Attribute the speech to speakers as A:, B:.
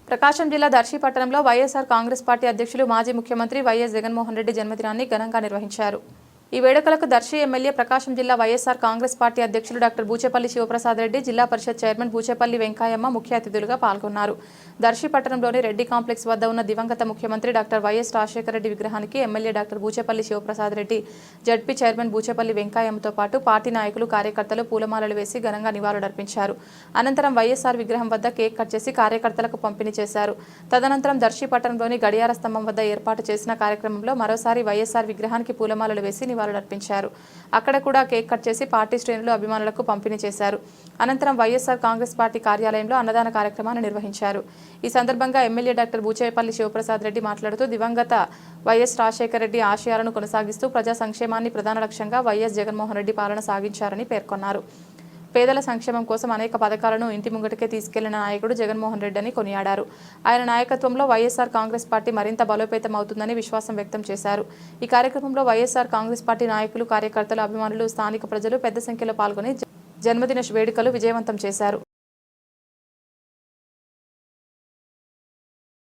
A: ప్రకాశం జిల్లా దర్శి పట్టణంలో వైఎస్ఆర్ కాంగ్రెస్ పార్టీ అధ్యక్షులు మాజీ ముఖ్యమంత్రి వైఎస్ జగన్మోహన్ రెడ్డి జన్మదినాన్ని ఘనంగా నిర్వహించారు. ఈ వేడుకలకు దర్శి ఎమ్మెల్యే ప్రకాశం జిల్లా వైఎస్ఆర్ కాంగ్రెస్ పార్టీ అధ్యక్షులు డాక్టర్ బూచేపల్లి శివప్రసాద్ రెడ్డి, జిల్లా పరిషత్ చైర్మన్ బూచేపల్లి వెంకయ్యమ్మ ముఖ్య అతిథులుగా పాల్గొన్నారు. దర్శి పట్టణంలోని రెడ్డి కాంప్లెక్స్ వద్ద ఉన్న దివంగత ముఖ్యమంత్రి డాక్టర్ వైఎస్ రాజశేఖర రెడ్డి విగ్రహానికి MLA doctor Buchepalli Sivaprasad Reddy, ZP chairman Buchepalli వెంకయ్యమ్మతో పాటు పార్టీ నాయకులు, కార్యకర్తలు పూలమాలలు వేసి ఘనంగా నివాళులర్పించారు. అనంతరం వైఎస్ఆర్ విగ్రహం వద్ద కేక్ కట్ చేసి కార్యకర్తలకు పంపిణీ చేశారు. తదనంతరం దర్శి పట్టణంలోని గడియార స్తంభం వద్ద ఏర్పాటు చేసిన కార్యక్రమంలో మరోసారి వైఎస్ఆర్ విగ్రహానికి పూలమాలలు వేసి నివాళులర్పించారు. అక్కడ కూడా కేక్ కట్ చేసి పార్టీ శ్రేణులు, అభిమానులకు పంపిణీ చేశారు. అనంతరం వైఎస్ఆర్ కాంగ్రెస్ పార్టీ కార్యాలయంలో అన్నదాన కార్యక్రమాన్ని నిర్వహించారు. ఈ సందర్భంగా ఎమ్మెల్యే డాక్టర్ బూచేపల్లి శివప్రసాద్ రెడ్డి మాట్లాడుతూ దివంగత వైఎస్ రాజశేఖర రెడ్డి ఆశయాలను కొనసాగిస్తూ ప్రజా సంక్షేమాన్ని ప్రధాన లక్ష్యంగా వైఎస్ జగన్మోహన్ రెడ్డి పాలన సాగించారని పేర్కొన్నారు. పేదల సంక్షేమం కోసం అనేక పథకాలను ఇంటి ముంగటికే తీసుకెళ్లిన నాయకుడు జగన్మోహన్ రెడ్డి అని కొనియాడారు. ఆయన నాయకత్వంలో వైఎస్ఆర్ కాంగ్రెస్ పార్టీ మరింత బలోపేతం అవుతుందని విశ్వాసం వ్యక్తం చేశారు. ఈ కార్యక్రమంలో వైఎస్ఆర్ కాంగ్రెస్ పార్టీ నాయకులు, కార్యకర్తలు, అభిమానులు, స్థానిక ప్రజలు పెద్ద సంఖ్యలో పాల్గొని జన్మదిన వేడుకలు విజయవంతం చేశారు.